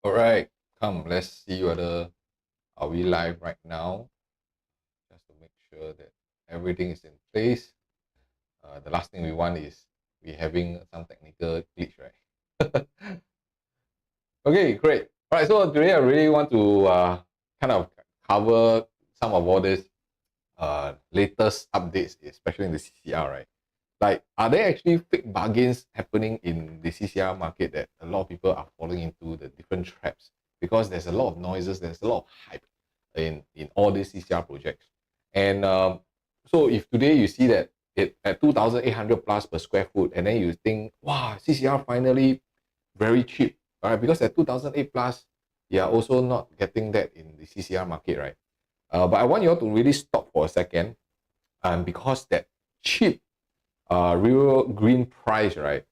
All right, come, let's see whether are we live right now, just to make sure that everything is in place. The last thing we want is we having some technical glitch, right? Okay, great. All right, so today I really want to kind of cover some of all this latest updates, especially in the CCR, right? Like, are there actually fake bargains happening in the CCR market that a lot of people are falling into the different traps? Because there's a lot of noises, there's a lot of hype in all these CCR projects. And so if today you see that it at 2,800 plus per square foot, and then you think, wow, CCR finally very cheap, right? Because at 2008 plus, you are also not getting that in the CCR market, right? But I want you all to really stop for a second, because that cheap Rivergreen price, right,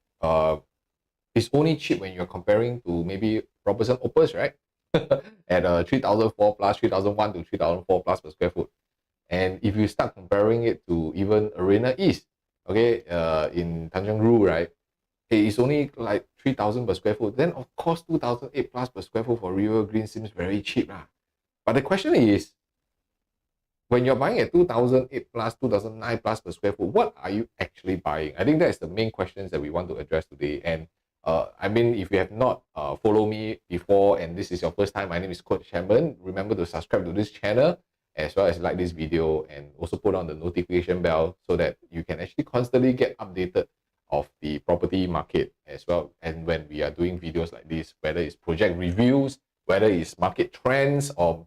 is only cheap when you're comparing to maybe Robertson Opus, right? At 3,004 plus, 3,001 to 3,004 plus per square foot. And if you start comparing it to even Arina East, okay, in Tanjung Rhu, right, it's only like 3,000 per square foot. Then, of course, 2,008 plus per square foot for Rivergreen seems very cheap. But the question is, when you're buying at 2008 plus, 2009 plus per square foot, what are you actually buying? I think that's the main questions that we want to address today. And I mean, if you have not followed me before and this is your first time, my name is Coach Sherman. Remember to subscribe to this channel as well as like this video, and also put on the notification bell so that you can actually constantly get updated of the property market as well. And when we are doing videos like this, whether it's project reviews, whether it's market trends, or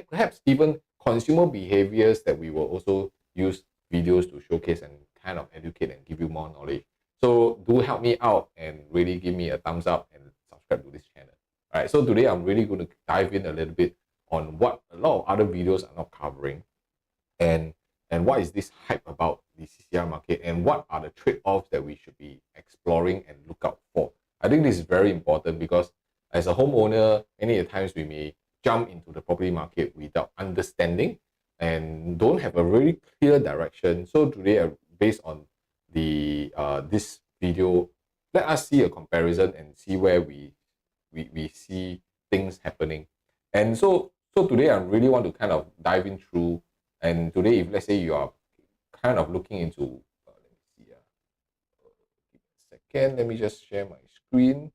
perhaps even consumer behaviors, that we will also use videos to showcase and kind of educate and give you more knowledge. So do help me out and really give me a thumbs up and subscribe to this channel. All right, so today I'm really going to dive in a little bit on what a lot of other videos are not covering, and what is this hype about the CCR market, and what are the trade-offs that we should be exploring and look out for. I think this is very important because as a homeowner, many times we may jump into the property market without understanding and don't have a really clear direction. So today, based on the this video, let us see a comparison and see where we see things happening. And so today I really want to kind of dive in through. And today, if let's say you are kind of looking into, let me see, give me a second, let me just share my screen.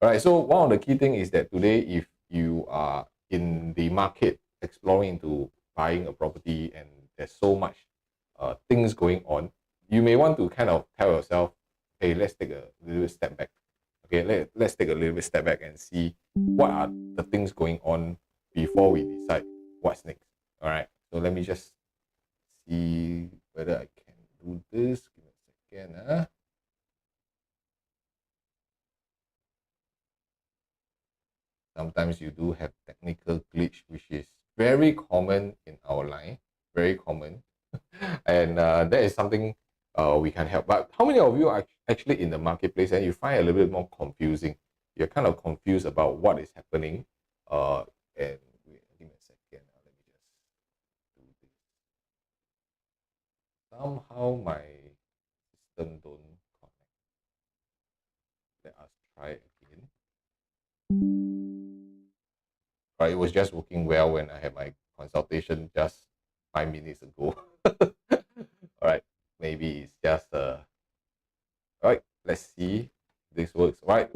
All right, so one of the key things is that today, if you are in the market exploring into buying a property and there's so much things going on, you may want to kind of tell yourself, hey, let's take a little bit step back. Okay, let's take a little bit step back and see what are the things going on before we decide what's next. All right, so let me just see whether I can do this. Give me a second. Sometimes you do have technical glitch, which is very common in our line, very common. And that is something we can help. But how many of you are actually in the marketplace and you find it a little bit more confusing? You're kind of confused about what is happening. And wait, give me a second. Let me just do this. Somehow my system don't connect. Let us try again. Right, it was just working well when I had my consultation just 5 minutes ago. All right, maybe it's just all right, let's see if this works. All right,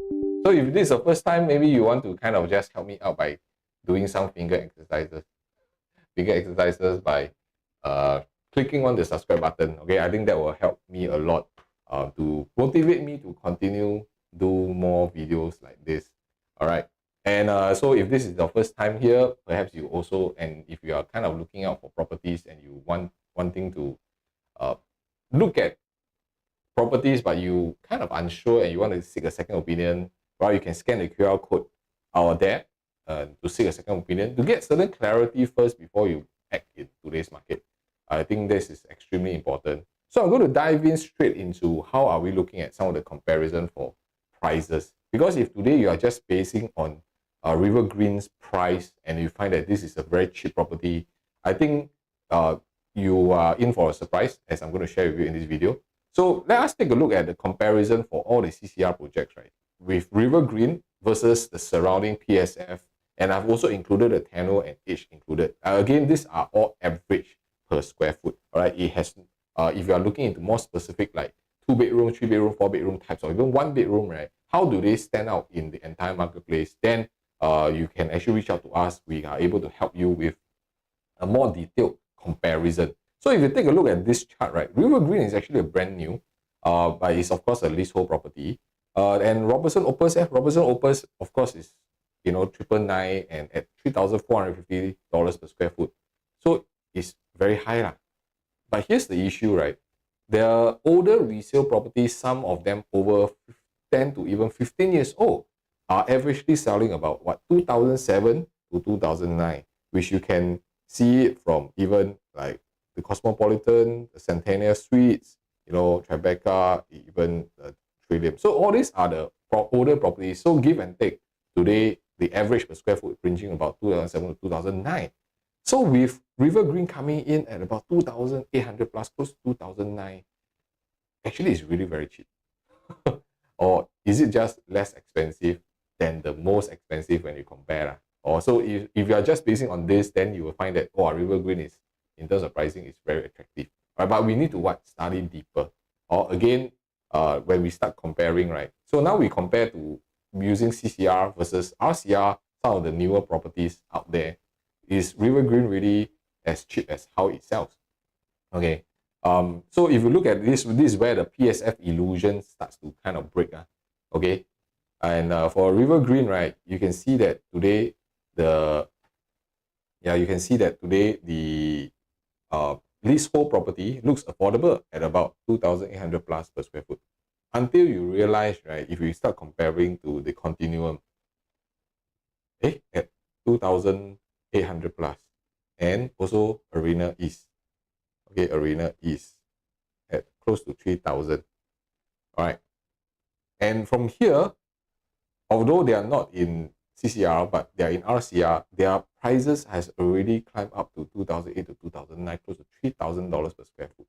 so if this is the first time, maybe you want to kind of just help me out by doing some finger exercises by clicking on the subscribe button. Okay, I think that will help me a lot to motivate me to continue do more videos like this. All right. And so if this is your first time here, perhaps you also, and if you are kind of looking out for properties and you wanting to look at properties, but you kind of unsure and you want to seek a second opinion, well, you can scan the QR code out there to seek a second opinion to get certain clarity first before you act in today's market. I think this is extremely important. So I'm going to dive in straight into how are we looking at some of the comparison for prices. Because if today you are just basing on Rivergreen's price and you find that this is a very cheap property, I think you are in for a surprise, as I'm going to share with you in this video. So let us take a look at the comparison for all the CCR projects, right? With Rivergreen, versus the surrounding PSF. And I've also included the tenure and age included. Again, these are all average per square foot. All right, it has. If you are looking into more specific, like 2-bedroom, 3-bedroom, 4-bedroom types, or even 1-bedroom, right? How do they stand out in the entire marketplace? Then you can actually reach out to us. We are able to help you with a more detailed comparison. So if you take a look at this chart, right, Rivergreen is actually a brand new, but it's of course a leasehold property. And Robertson Opus, of course, is 999 and at $3,450 per square foot. So it's very high lah. But here's the issue, right? There are older resale properties, some of them over 10 to even 15 years old, are averagely selling about 2007 to 2009, which you can see it from even like the Cosmopolitan, the Centennial Suites, Tribeca, even Trillium. So all these are the older properties. So give and take. Today, the average per square foot ranging about 2007 to 2009. So with Rivergreen coming in at about 2,800 plus, close to 2009, actually it's really very cheap. Or is it just less expensive than the most expensive when you compare? Or so if you are just basing on this, then you will find that Rivergreen is, in terms of pricing, is very attractive. Right? But we need to study deeper. Or again, when we start comparing, right? So now we compare to using CCR versus RCR, some of the newer properties out there. Is Rivergreen really as cheap as how it sells? Okay. So if you look at this is where the PSF illusion starts to kind of break. Okay. And for Rivergreen, right, you can see that today the leasehold property looks affordable at about 2,800 plus per square foot. Until you realize, right, if you start comparing to the continuum, at 2,800 plus, and also Arina East. Okay, Arina East at close to 3,000. All right. And from here, although they are not in CCR, but they are in RCR, their prices has already climbed up to 2008 to 2009, close to $3,000 per square foot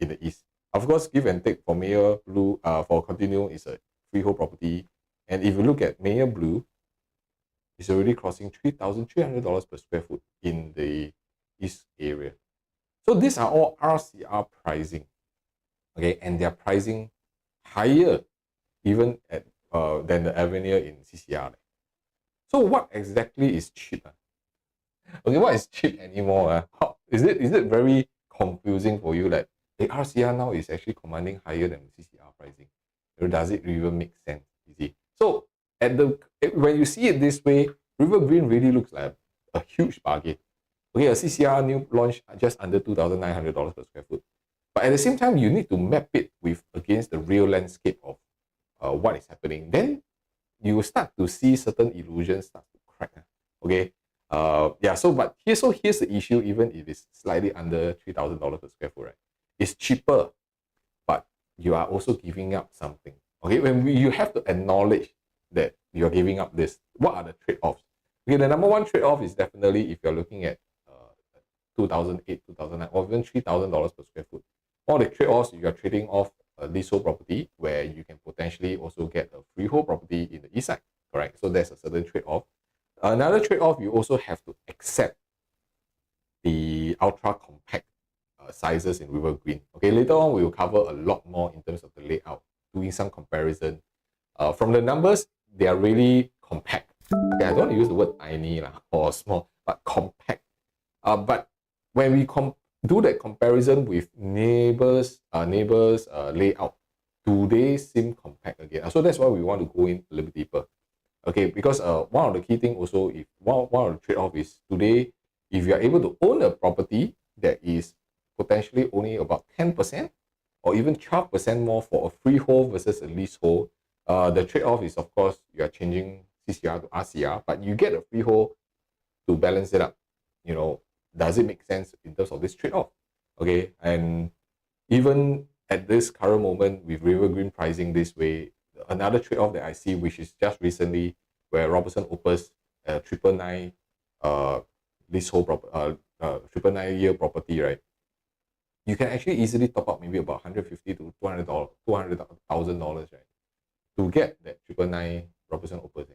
in the East. Of course, give and take for Mayor Blue, for Continuum is a freehold property. And if you look at Mayor Blue, it's already crossing $3,300 per square foot in the East area. So these are all RCR pricing, okay, and they are pricing higher even at than the Avenue in CCR. So what exactly is cheap? Okay, what is cheap anymore? How, is it very confusing for you that the RCR now is actually commanding higher than CCR pricing? Or does it even make sense? You see? So when you see it this way, Rivergreen really looks like a huge bargain. Okay, a CCR new launch just under $2,900 per square foot. But at the same time, you need to map it against the real landscape of what is happening. Then you will start to see certain illusions start to crack. Okay. But here's the issue, even if it's slightly under $3,000 per square foot, right? It's cheaper, but you are also giving up something. Okay, you have to acknowledge that you're giving up this. What are the trade-offs? Okay, the number one trade-off is definitely if you're looking at 2008, 2009, or even $3,000 per square foot. All the trade-offs, you are trading off a leasehold property where you can potentially also get a freehold property in the east side. Correct. So there's a certain trade-off. Another trade-off, you also have to accept the ultra compact sizes in Rivergreen. Okay, later on we will cover a lot more in terms of the layout, doing some comparison. From the numbers, they are really compact. Okay, I don't want to use the word tiny or small, but compact. But when we do that comparison with neighbors layout, do they seem compact again? So that's why we want to go in a little bit deeper. Okay, because one of the key things also, if one of the trade-off is today, if you are able to own a property that is potentially only about 10% or even 12% more for a freehold versus a leasehold, the trade-off is, of course, you are changing CCR to RCR, but you get a freehold to balance it up. Does it make sense in terms of this trade-off? Okay, and even at this current moment with Rivergreen pricing this way, another trade-off that I see, which is just recently where Robertson Opus 999 leasehold 999 year property, right? You can actually easily top up maybe about $150,000 to $200,000, right, to get that 999 Robertson Opus.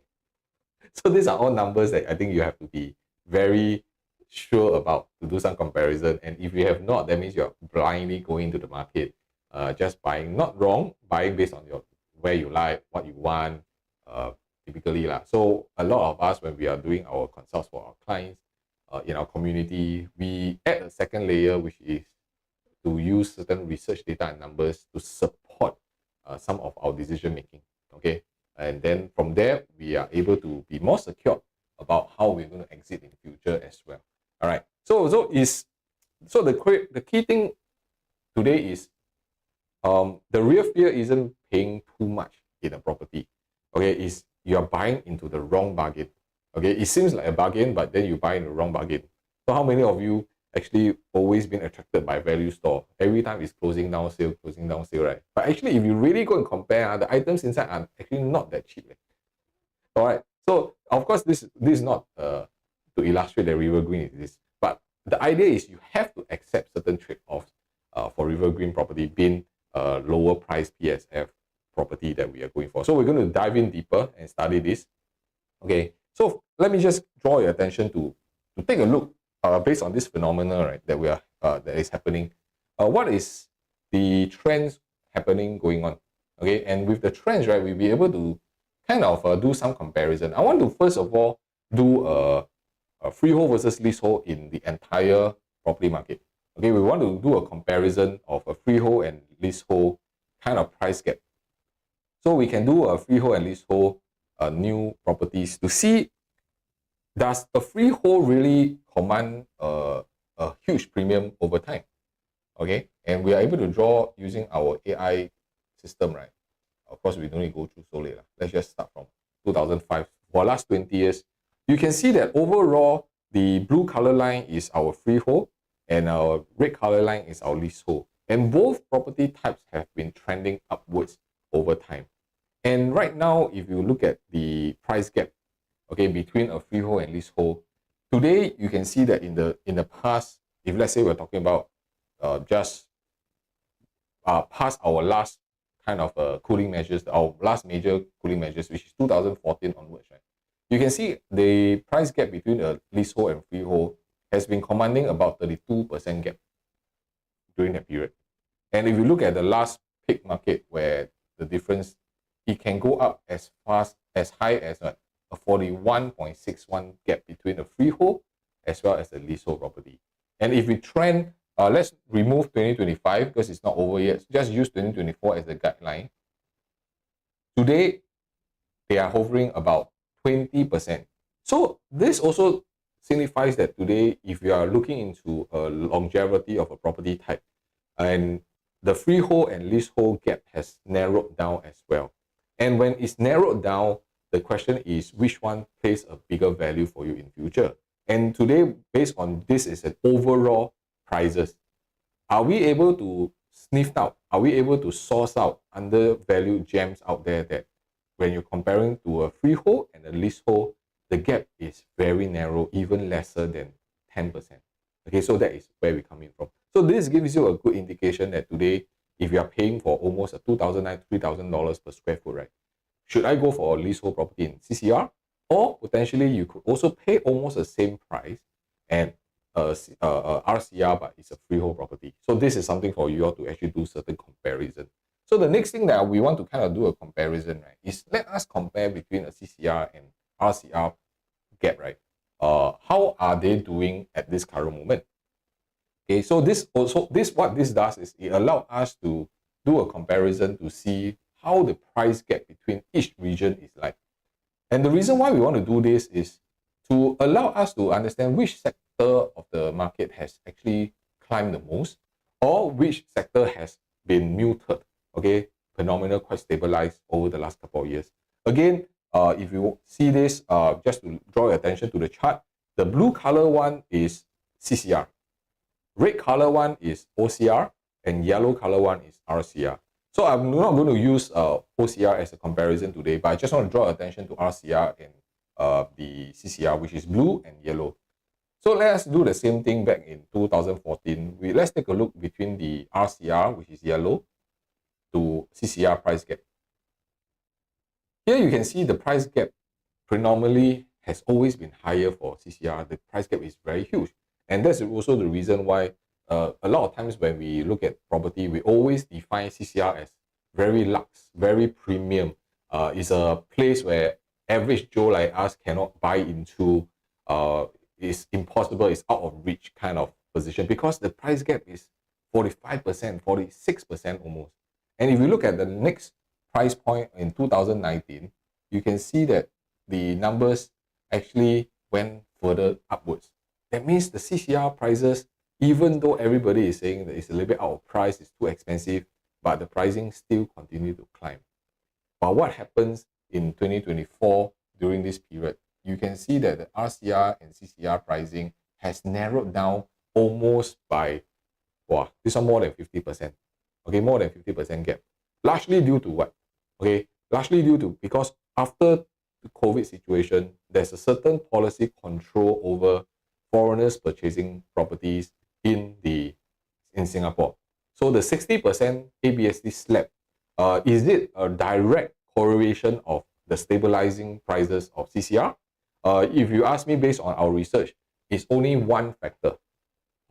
So these are all numbers that I think you have to be very sure about to do some comparison. And if you have not, that means you're blindly going to the market, just buying, not wrong, buying based on your where you like, what you want, typically lah. So a lot of us, when we are doing our consults for our clients in our community, we add a second layer, which is to use certain research data and numbers to support some of our decision making. Okay, and then from there we are able to be more secure about how we're going to exit in the future as well. All right. So the key thing today is the real fear isn't paying too much in a property. Okay, is you are buying into the wrong bargain. Okay, it seems like a bargain, but then you buy in the wrong bargain. So how many of you actually always been attracted by value store? Every time it's closing down sale, right? But actually, if you really go and compare, the items inside are actually not that cheap. All right. So of course, this is not to illustrate that Rivergreen is this, but the idea is you have to accept certain trade-offs for Rivergreen property being a lower price PSF property that we are going for. So we're going to dive in deeper and study this. Okay. So let me just draw your attention to take a look based on this phenomenon, right, that is happening. What is the trends happening going on? Okay, and with the trends, right, we'll be able to kind of do some comparison. I want to first of all do a freehold versus leasehold in the entire property market. Okay, we want to do a comparison of a freehold and leasehold kind of price gap. So we can do a freehold and leasehold new properties to see, does the freehold really command a huge premium over time? Okay, and we are able to draw using our AI system, right? Of course, we don't need to go through so late. Let's just start from 2005. For the last 20 years, you can see that overall, the blue color line is our freehold and our red color line is our leasehold. And both property types have been trending upwards over time. And right now, if you look at the price gap, okay, between a freehold and leasehold, today you can see that in the past, if let's say we're talking about just past our last kind of cooling measures, our last major cooling measures, which is 2014 onwards, right? You can see the price gap between a leasehold and freehold has been commanding about 32% gap during that period. And if you look at the last peak market where the difference, it can go up as high as a 41.61 gap between a freehold as well as a leasehold property. And if we trend, let's remove 2025 because it's not over yet. Just use 2024 as a guideline. Today, they are hovering about 20%. So this also signifies that today, if you are looking into a longevity of a property type, and the freehold and leasehold gap has narrowed down as well. And when it's narrowed down, the question is which one plays a bigger value for you in future. And today, based on this is an overall prices, are we able to sniff out, are we able to source out undervalued gems out there that when you're comparing to a freehold and a leasehold, the gap is very narrow, even lesser than 10%. Okay, so that is where we're coming from. So this gives you a good indication that today, if you are paying for almost a $2,000, $3,000 per square foot, right? Should I go for a leasehold property in CCR? Or potentially you could also pay almost the same price and RCR, but it's a freehold property. So this is something for you all to actually do certain comparison. So the next thing that we want to kind of do a comparison, right, is let us compare between a CCR and RCR gap, right? How are they doing at this current moment? Okay, so what this does is it allows us to do a comparison to see how the price gap between each region is like. And the reason why we want to do this is to allow us to understand which sector of the market has actually climbed the most or which sector has been muted, okay, phenomenal, quite stabilized over the last couple of years. Again, if you see this, just to draw your attention to the chart, the blue color one is CCR. Red color one is OCR and yellow color one is RCR. So I'm not going to use OCR as a comparison today, but I just want to draw attention to RCR and the CCR, which is blue and yellow. So let's do the same thing back in 2014. Let's take a look between the RCR, which is yellow, to CCR price gap. here you can see the price gap predominantly has always been higher for CCR. The price gap is very huge. And that's also the reason why a lot of times when we look at property, we always define CCR as very luxe, very premium. It's a place where average Joe like us cannot buy into. It's impossible, it's out of reach kind of position because the price gap is 45%, 46% almost. And if you look at the next price point in 2019, you can see that the numbers actually went further upwards. That means the CCR prices, even though everybody is saying that it's a little bit out of price, it's too expensive, but the pricing still continue to climb. But what happens in 2024 during this period? You can see that the RCR and CCR pricing has narrowed down almost by, wow, this one more than 50%. Okay, more than 50% gap. Largely due to what? Okay, largely due to because after the COVID situation, there's a certain policy control over foreigners purchasing properties in Singapore. So the 60% ABSD slab, is it a direct correlation of the stabilizing prices of CCR? If you ask me based on our research, it's only one factor.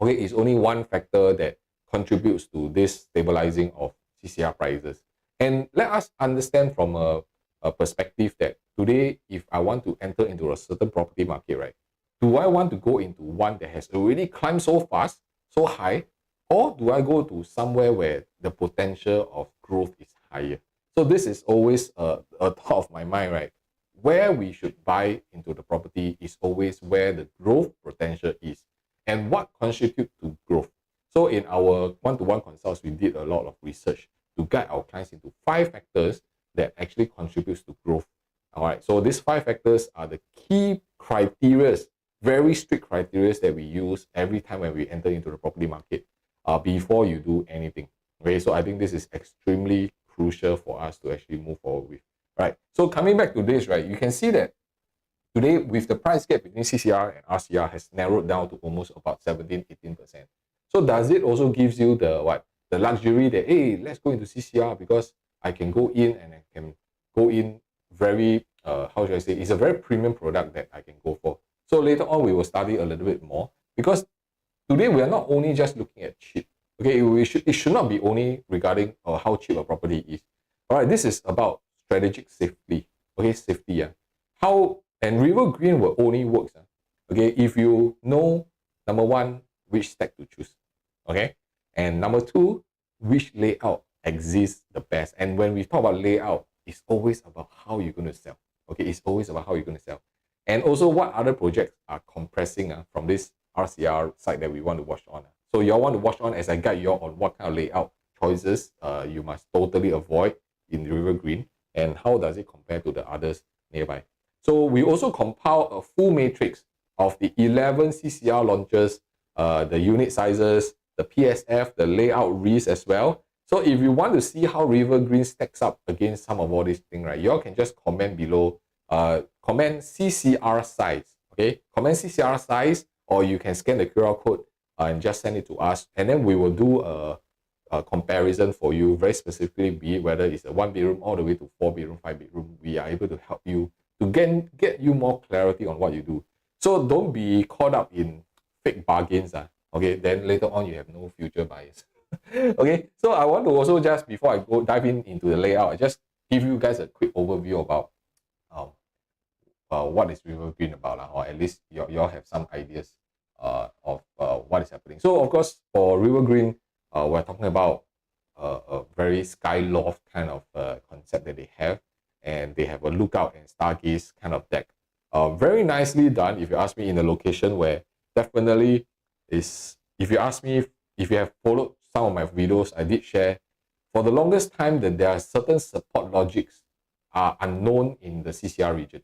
Okay, it's only one factor that contributes to this stabilizing of CCR prices. And let us understand from a perspective that today, if I want to enter into a certain property market, right, do I want to go into one that has already climbed so fast, so high, or do I go to somewhere where the potential of growth is higher? So this is always a thought of my mind, right? Where we should buy into the property is always where the growth potential is and what contributes to growth. So in our one-to-one consults, we did a lot of research to guide our clients into 5 factors that actually contributes to growth. All right, so these 5 factors are the key criteria, very strict criteria that we use every time when we enter into the property market before you do anything. Okay, so I think this is extremely crucial for us to actually move forward with. Right, so coming back to this, right, you can see that today with the price gap between CCR and RCR has narrowed down to almost about 17-18%. So does it also gives you the luxury that, hey, let's go into CCR because I can go in and I can go in very, how should I say, it's a very premium product that I can go for. So later on, we will study a little bit more because today we are not only just looking at cheap. Okay, it should not be only regarding how cheap a property is. All right, this is about strategic safety. Okay, safety. Yeah. How and Rivergreen will only work. Okay, if you know, number one, which stack to choose. Okay, and number two, which layout exists the best. And when we talk about layout, it's always about how you're going to sell. Okay, it's always about how you're going to sell. And also what other projects are compressing from this RCR site that we want to watch on. So you all want to watch on as I guide you on what kind of layout choices you must totally avoid in Rivergreen and how does it compare to the others nearby. So we also compile a full matrix of the 11 CCR launches, the unit sizes, the PSF, the layout risk as well. So if you want to see how Rivergreen stacks up against some of all these things, right, you all can just comment below, comment CCR size, okay? Comment CCR size, or you can scan the QR code and just send it to us. And then we will do a comparison for you very specifically, be it whether it's a 1-bedroom all the way to 4-bedroom, 5-bedroom. We are able to help you to get you more clarity on what you do. So don't be caught up in fake bargains. Okay, then later on you have no future buyers. Okay, so I want to also just, before I go dive into the layout, I just give you guys a quick overview about what is Rivergreen about, or at least you all have some ideas of what is happening. So of course, for Rivergreen, we're talking about a very sky loft kind of concept that they have, and they have a lookout and stargaze kind of deck. Very nicely done, if you ask me, in a location where definitely is, if you ask me, if you have followed some of my videos, I did share for the longest time that there are certain support logics are unknown in the CCR region.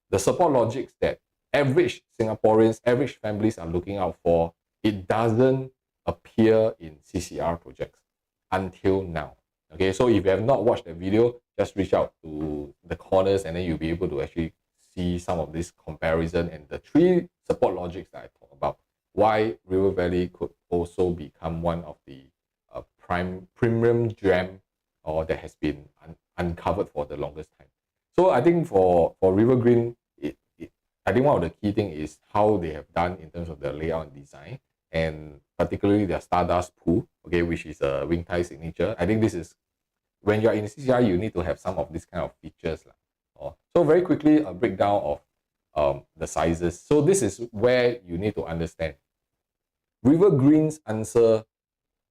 The support logics that average Singaporeans, average families are looking out for, it doesn't appear in CCR projects until now. Okay, so if you have not watched the video, just reach out to the corners and then you'll be able to actually see some of this comparison and the 3 support logics that I talked about. Why River Valley could also become one of the premium gem or that has been uncovered for the longest time. So I think for Rivergreen, I think one of the key thing is how they have done in terms of the layout and design, and particularly their Stardust pool, okay, which is a Wing Thai signature. I think this is when you're in CCR, you need to have some of these kind of features. So very quickly, a breakdown of the sizes. So this is where you need to understand. Rivergreen's answer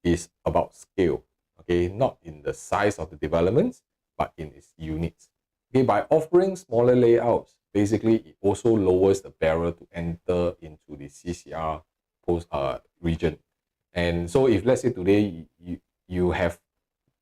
is about scale, okay, not in the size of the developments, but in its units. Okay, by offering smaller layouts, basically it also lowers the barrier to enter into the CCR region. And so if let's say today you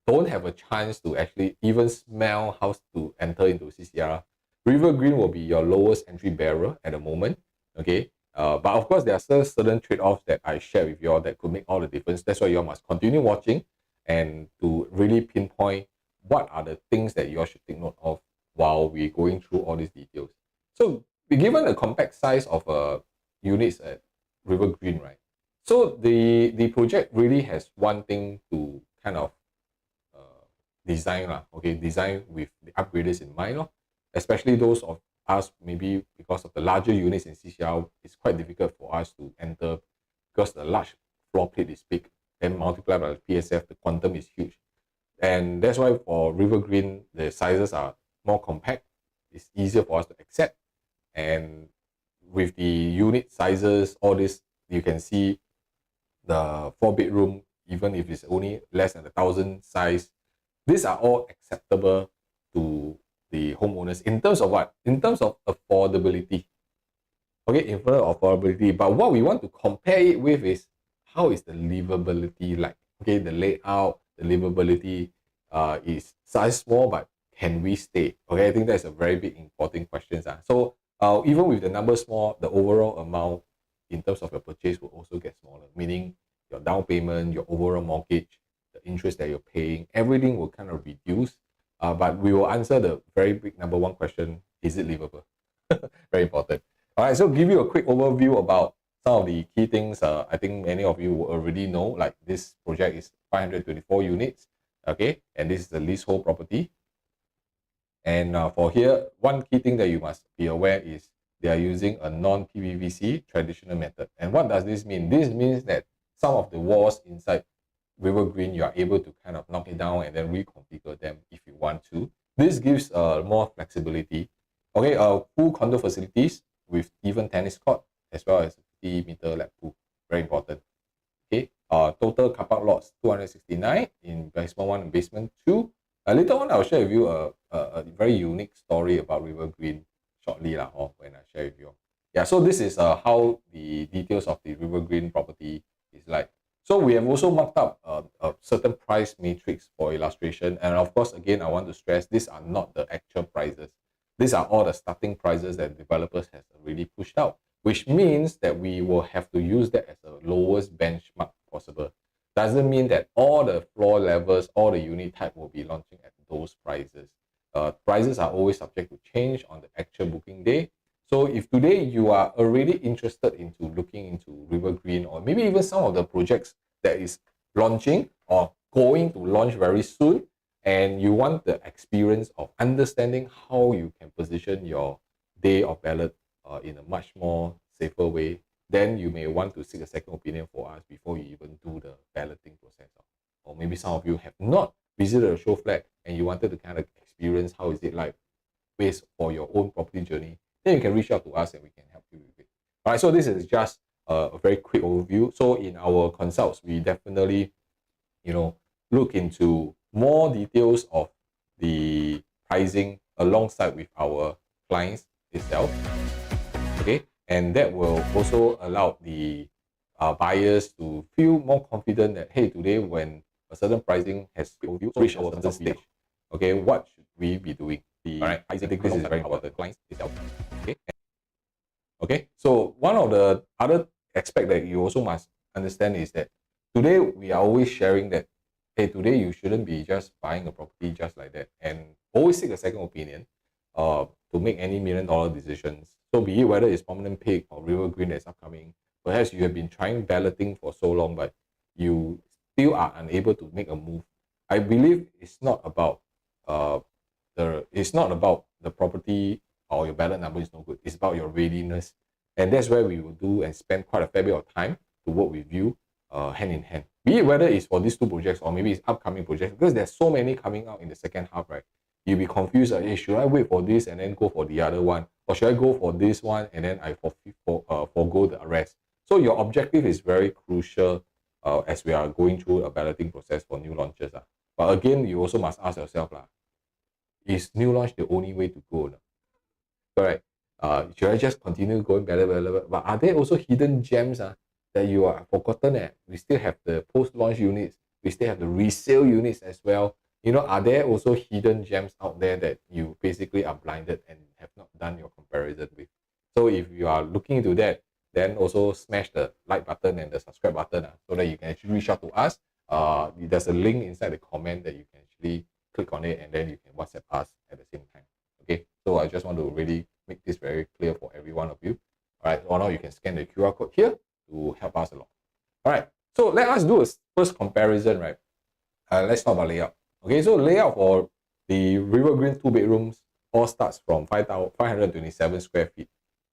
don't have a chance to actually even smell how to enter into CCR, Rivergreen will be your lowest entry barrier at the moment. Okay, but of course there are still certain trade-offs that I share with you all that could make all the difference. That's why you all must continue watching and to really pinpoint what are the things that you all should take note of while we're going through all these details. So we're given a compact size of units at Rivergreen, right? So the project really has one thing to kind of design, okay, design with the upgraders in mind, especially those of us, maybe because of the larger units in CCR, it's quite difficult for us to enter because the large floor plate is big, then multiplied by the PSF, the quantum is huge. And that's why for Rivergreen, the sizes are more compact. It's easier for us to accept. And with the unit sizes, all this, you can see the 4-bedroom, even if it's only less than 1,000 size, these are all acceptable to the homeowners in terms of what? In terms of affordability. Okay, in terms of affordability. But what we want to compare it with is how is the livability like? Okay, the layout, the livability is size small, but can we stay? Okay, I think that's a very big important question. So even with the number small, the overall amount in terms of your purchase will also get smaller, meaning your down payment, your overall mortgage, the interest that you're paying, everything will kind of reduce. But we will answer the very big number one question, is it livable? Very important. All right, so give you a quick overview about some of the key things I think many of you will already know, like this project is 524 units, okay? And this is the leasehold property. And for here, one key thing that you must be aware is they are using a non-PVC traditional method. And what does this mean? This means that some of the walls inside Rivergreen, you are able to kind of knock it down and then reconfigure them if you want to. This gives more flexibility. Okay, full condo facilities with even tennis court as well as 50-meter lap pool. Very important. Okay, total car park lots 269 in basement 1 and basement 2. Later on, I'll share with you a very unique story about Rivergreen shortly when I share with you. Yeah, so this is how the details of the Rivergreen property is like. So we have also marked up a certain price matrix for illustration. And of course, again, I want to stress, these are not the actual prices. These are all the starting prices that developers have really pushed out, which means that we will have to use that as the lowest benchmark possible. Doesn't mean that all the floor levels, all the unit type will be launching at those prices. Prices are always subject to change on the actual booking day. So if today you are already interested into looking into Rivergreen or maybe even some of the projects that is launching or going to launch very soon, and you want the experience of understanding how you can position your day of ballot in a much more safer way, then you may want to seek a second opinion for us before you even do the balloting process. Or maybe some of you have not visited a show flat and you wanted to kind of experience how is it like based for your own property journey, then you can reach out to us and we can help you with it. All right, so this is just a very quick overview. So in our consults, we definitely, look into more details of the pricing alongside with our clients itself. Okay, and that will also allow the buyers to feel more confident that, hey, today when a certain pricing has reached a certain stage, okay, what should we be doing? All right, I think this is very important. The clients itself. Okay, so one of the other aspect that you also must understand is that today we are always sharing that, hey, today you shouldn't be just buying a property just like that, and always seek a second opinion to make any $1 million decisions. So be it whether it's Promenade Peak or Rivergreen that's upcoming, perhaps you have been trying balloting for so long, but you still are unable to make a move. I believe it's not about it's not about the property or your ballot number is no good. It's about your readiness. And that's where we will do and spend quite a fair bit of time to work with you hand in hand. Be it whether it's for these two projects or maybe it's upcoming projects, because there's so many coming out in the second half, right? You'll be confused, hey, should I wait for this and then go for the other one? Or should I go for this one and then I forgo the rest? So your objective is very crucial as we are going through a balloting process for new launches. But again, you also must ask yourself, is new launch the only way to go? Correct. Should I just continue going better? But are there also hidden gems that you are forgotten? We still have the post-launch units. We still have the resale units as well. Are there also hidden gems out there that you basically are blinded and have not done your comparison with? So if you are looking into that, then also smash the like button and the subscribe button so that you can actually reach out to us. There's a link inside the comment that you can actually click on it and then you can WhatsApp us at the same time. Okay, so I just want to really make this very clear for every one of you. All right, or now you can scan the QR code here to help us along. All right, so let us do a first comparison, right? Let's talk about layout. Okay, so layout for the Rivergreen 2 bedrooms all starts from 527 square feet.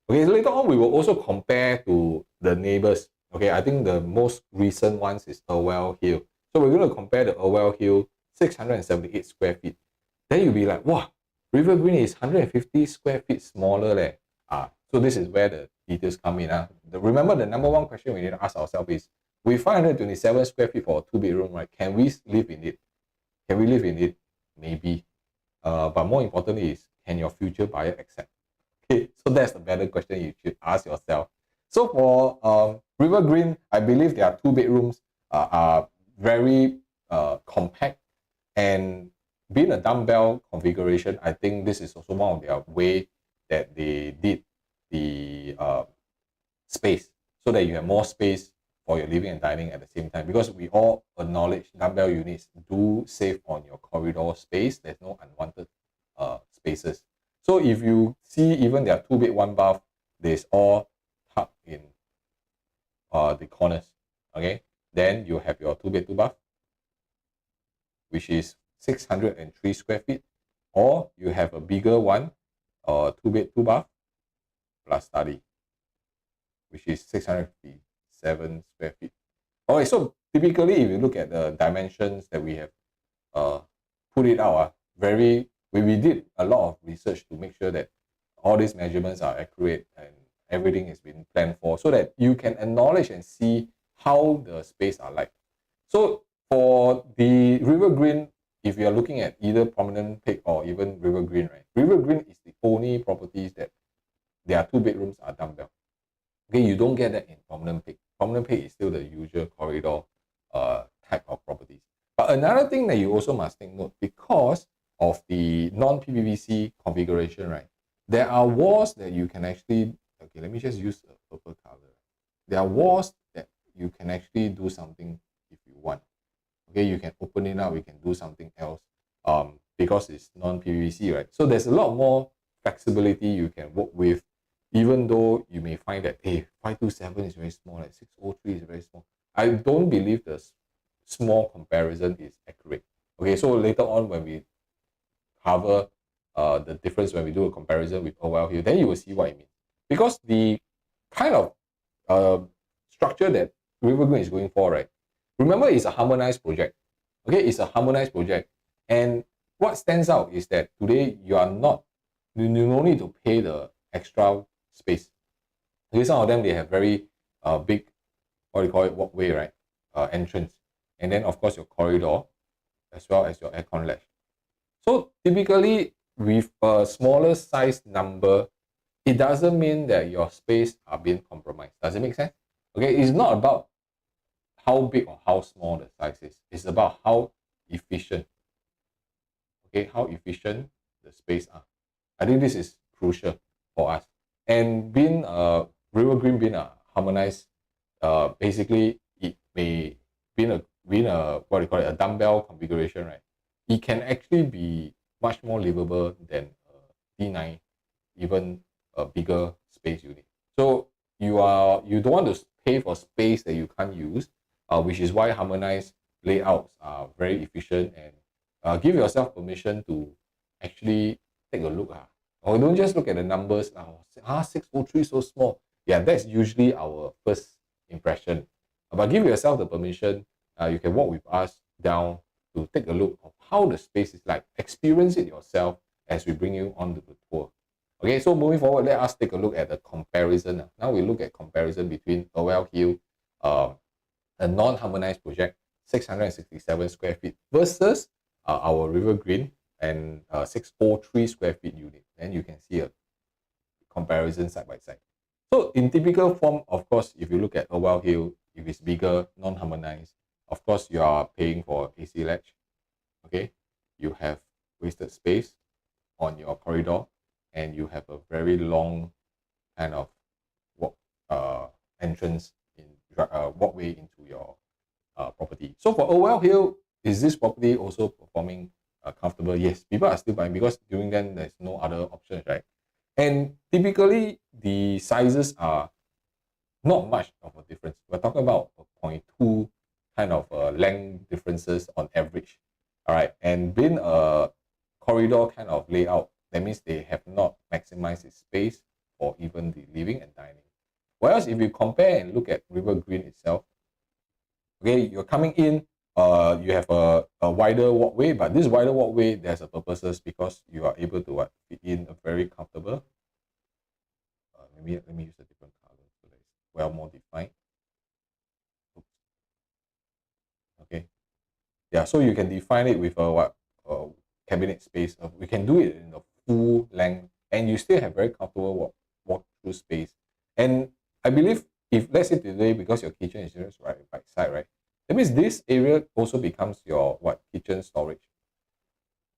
Okay, so later on we will also compare to the neighbors. Okay, I think the most recent ones is Outsells Hill. So we're going to compare the Outsells Hill 678 square feet. Then you'll be like, wow, Rivergreen is 150 square feet smaller leh. So this is where the details come in. Remember, the number one question we need to ask ourselves is, with 527 square feet for a 2 bedroom, right, can we live in it? Can we live in it? Maybe. But more importantly is, can your future buyer accept? Okay, so that's the better question you should ask yourself. So for Rivergreen, I believe their 2 bedrooms are very compact, and being a dumbbell configuration, I think this is also one of their way that they did the space, so that you have more space for your living and dining at the same time, because we all acknowledge dumbbell units do save on your corridor space. There's no unwanted spaces. So if you see even their 2 bed 1 bath, there's all tucked in the corners. Okay, then you have your 2 bed 2 bath, which is 603 square feet, or you have a bigger one, 2 bed 2 bath plus study, which is 657 square feet. All right, so typically if you look at the dimensions that we have put it out, we did a lot of research to make sure that all these measurements are accurate and everything has been planned for, so that you can acknowledge and see how the space are like. So for the Rivergreen, if you are looking at either Promenade Peak or even Rivergreen, right? Rivergreen is the only properties that their 2 bedrooms are dumbbell. Okay, you don't get that in Promenade Peak. Promenade Peak is still the usual corridor type of properties. But another thing that you also must take note, because of the non-PVC configuration, right? There are walls that you can actually, okay, let me just use a purple color. There are walls that you can actually do something if you want. Okay, you can open it up, you can do something else because it's non-PVC, right? So there's a lot more flexibility you can work with, even though you may find that, hey, 527 is very small, like 603 is very small. I don't believe the small comparison is accurate. Okay, so later on when we cover the difference, when we do a comparison with Outsells here, then you will see what it means. Because the kind of structure that Rivergreen is going for, right? Remember, it's a harmonized project. Okay, it's a harmonized project. And what stands out is that today you no need to pay the extra space. Okay, some of them, they have very big, what do you call it, walkway, right? Entrance. And then, of course, your corridor, as well as your aircon latch. So typically, with a smaller size number, it doesn't mean that your space are being compromised. Does it make sense? Okay, it's not about how big or how small the size is. It's about how efficient. Okay, how efficient the space are. I think this is crucial for us. And being Rivergreen being a harmonized, basically it may being a what do you call it, a dumbbell configuration, right? It can actually be much more livable than a D9, even a bigger space unit. So you don't want to pay for space that you can't use, which is why harmonized layouts are very efficient, and give yourself permission to actually take a look. Or don't just look at the numbers. 603 so small. Yeah, that's usually our first impression. But give yourself the permission. You can walk with us down to take a look of how the space is like. Experience it yourself as we bring you on to the tour. Okay, so moving forward, let us take a look at the comparison. Now we look at comparison between Orwell Hill, a non-harmonized project, 667 square feet versus our Rivergreen and 603 square feet unit. And you can see a comparison side by side. So in typical form, of course, if you look at Orwell Hill, if it's bigger, non-harmonized, of course, you are paying for AC latch. Okay, you have wasted space on your corridor, and you have a very long kind of entrance in walkway into your property. So for Orwell Hill, is this property also performing comfortable? Yes, people are still buying because during then there's no other options, right? And typically the sizes are not much of a difference. We're talking about a 0.2 kind of length differences on average. All right, and being a corridor kind of layout, that means they have not maximized its space for even the living and dining. Whereas if you compare and look at Rivergreen itself, okay, you're coming in, you have a wider walkway, but this wider walkway, there's a purposes because you are able to fit in a very comfortable. Maybe let me use a different color so that it's well more defined. Oops. Okay, yeah, so you can define it with a cabinet space. We can do it in the full length, and you still have very comfortable walk through space. And I believe if let's say today, because your kitchen is just right by side, right? That means this area also becomes your kitchen storage.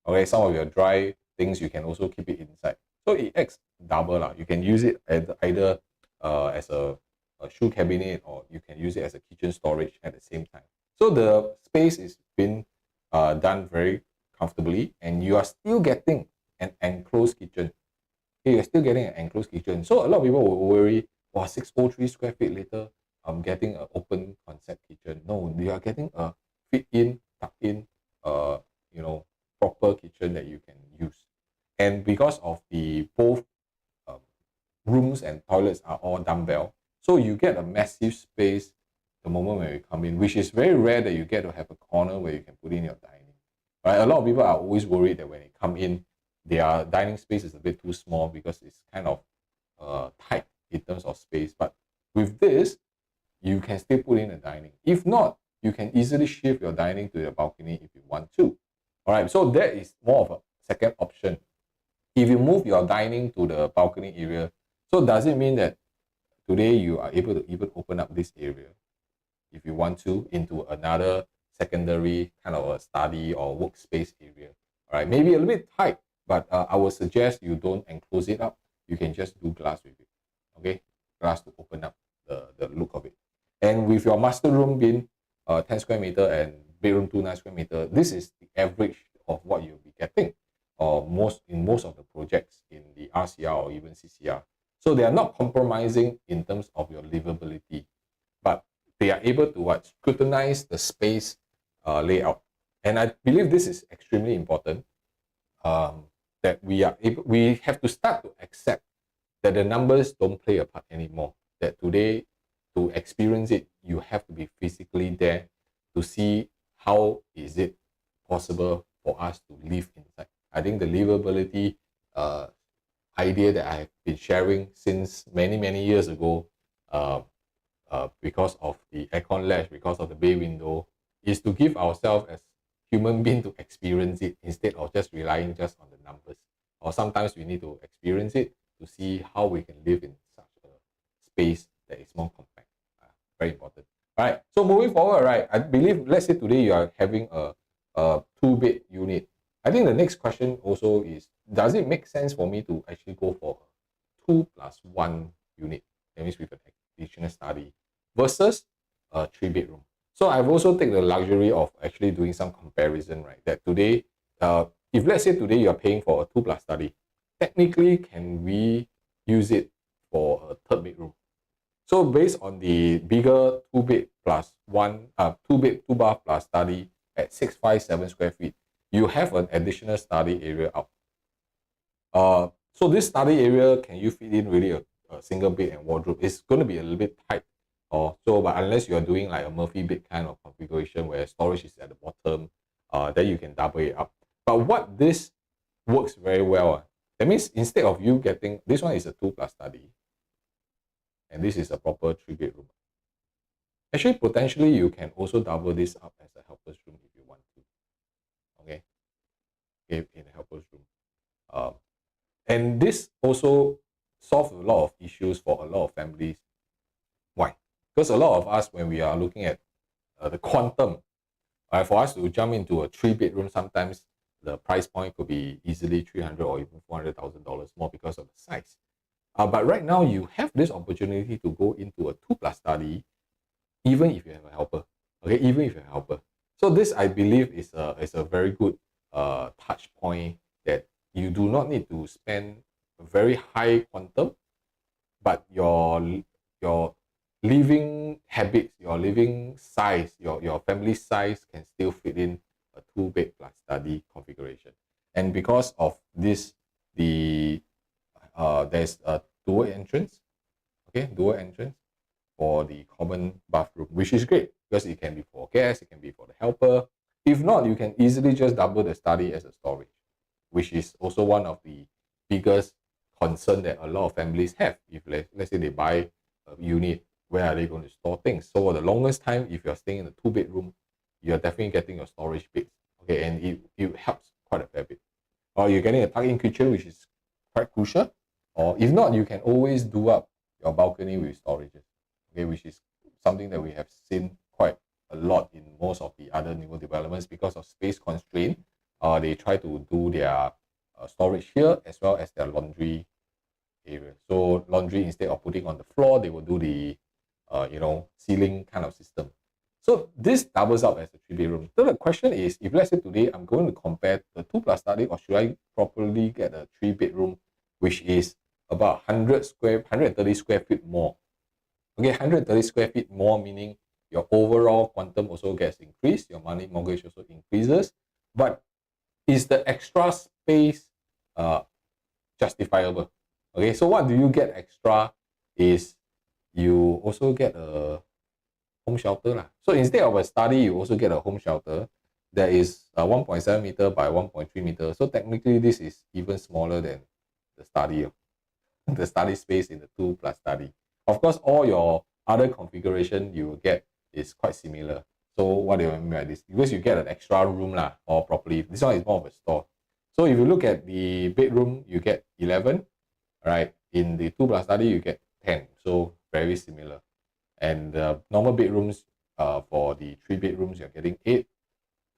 Okay, some of your dry things you can also keep it inside. So it acts double. You can use it either as a shoe cabinet, or you can use it as a kitchen storage at the same time. So the space is been done very comfortably, and you are still getting an enclosed kitchen. Okay, you're still getting an enclosed kitchen. So a lot of people will worry, 603 square feet later, I'm getting an open concept kitchen. No, you are getting a fit in, tuck in, proper kitchen that you can use. And because of the both rooms and toilets are all dumbbell, so you get a massive space the moment when you come in, which is very rare that you get to have a corner where you can put in your dining. Right? A lot of people are always worried that when they come in, their dining space is a bit too small because it's kind of tight in terms of space. But with this, you can still put in a dining. If not, you can easily shift your dining to the balcony if you want to. All right, so that is more of a second option. If you move your dining to the balcony area, so does it mean that today you are able to even open up this area if you want to into another secondary kind of a study or workspace area? All right, maybe a little bit tight, but I would suggest you don't enclose it up. You can just do glass with it. Okay, glass to open up the look of it. And with your master room being 10 square meter and bedroom 29 square meter, this is the average of what you'll be getting in most of the projects in the RCR or even CCR. So they are not compromising in terms of your livability, but they are able to scrutinize the space layout. And I believe this is extremely important, that we have to start to accept that the numbers don't play a part anymore. That today, to experience it, you have to be physically there to see how is it possible for us to live inside. I think the livability idea that I have been sharing since many years ago, because of the aircon latch, because of the bay window, is to give ourselves as human beings to experience it instead of just relying just on the numbers. Or sometimes we need to experience it to see how we can live in such a space that is more compact. Very important. All right. So moving forward, right, I believe, let's say today you are having a 2-bed unit. I think the next question also is, does it make sense for me to actually go for a 2+1 unit? That means with an additional study versus a 3-bedroom. So I've also taken the luxury of actually doing some comparison, right? That today, if let's say today you are paying for a 2+ study, technically can we use it for a 3rd bedroom? So based on the bigger 2-bed plus 2-bed 2-bath plus study at 657 square feet, you have an additional study area out. So this study area, can you fit in really a single bed and wardrobe? It's going to be a little bit tight. But unless you're doing like a Murphy bed kind of configuration where storage is at the bottom, then you can double it up. But what this works very well, that means instead of you getting, this one is a 2+ study, and this is a proper 3-bedroom. Actually, potentially you can also double this up as a helper's room if you want to. Okay, in a helper's room. And this also solves a lot of issues for a lot of families. Why? Because a lot of us, when we are looking at the quantum, for us to jump into a 3-bedroom, sometimes the price point could be easily $300,000 or even $400,000 more because of the size. But right now, you have this opportunity to go into a 2+ study, even if you have a helper. Okay, even if you have a helper. So this, I believe, is a very good touch point that you do not need to spend a very high quantum, but your living habits, your living size, your family size can still fit in a 2-bed+ study configuration. And because of this, there's a dual entrance, for the common bathroom, which is great because it can be for guests, it can be for the helper. If not, you can easily just double the study as a storage, which is also one of the biggest concern that a lot of families have. If let's say they buy a unit, where are they going to store things? So for the longest time, if you're staying in a 2-bedroom, you're definitely getting your storage space. Okay, and it helps quite a fair bit. Or you're getting a tuck-in kitchen, which is quite crucial. Or if not, you can always do up your balcony with storages. Okay, which is something that we have seen quite a lot in most of the other newer developments because of space constraint. They try to do their storage here as well as their laundry area. So laundry, instead of putting on the floor, they will do the ceiling kind of system. So this doubles up as a 3-bedroom. So the question is, if let's say today I'm going to compare the 2+ study, or should I properly get a 3-bedroom, which is about 130 square feet more. Okay, 130 square feet more, meaning your overall quantum also gets increased, your money mortgage also increases, but is the extra space justifiable? Okay, so what do you get extra is you also get a home shelter lah. So instead of a study, you also get a home shelter that is 1.7 meter by 1.3 meter. So technically, this is even smaller than the study, the study space in the 2+ study. Of course, all your other configuration you will get is quite similar. So what do I mean by this? Because you get an extra room lah, or properly. This one is more of a store. So if you look at the bedroom, you get 11, right? In the 2+ study, you get 10. So very similar. And normal bedrooms, for the 3 bedrooms, you're getting 8.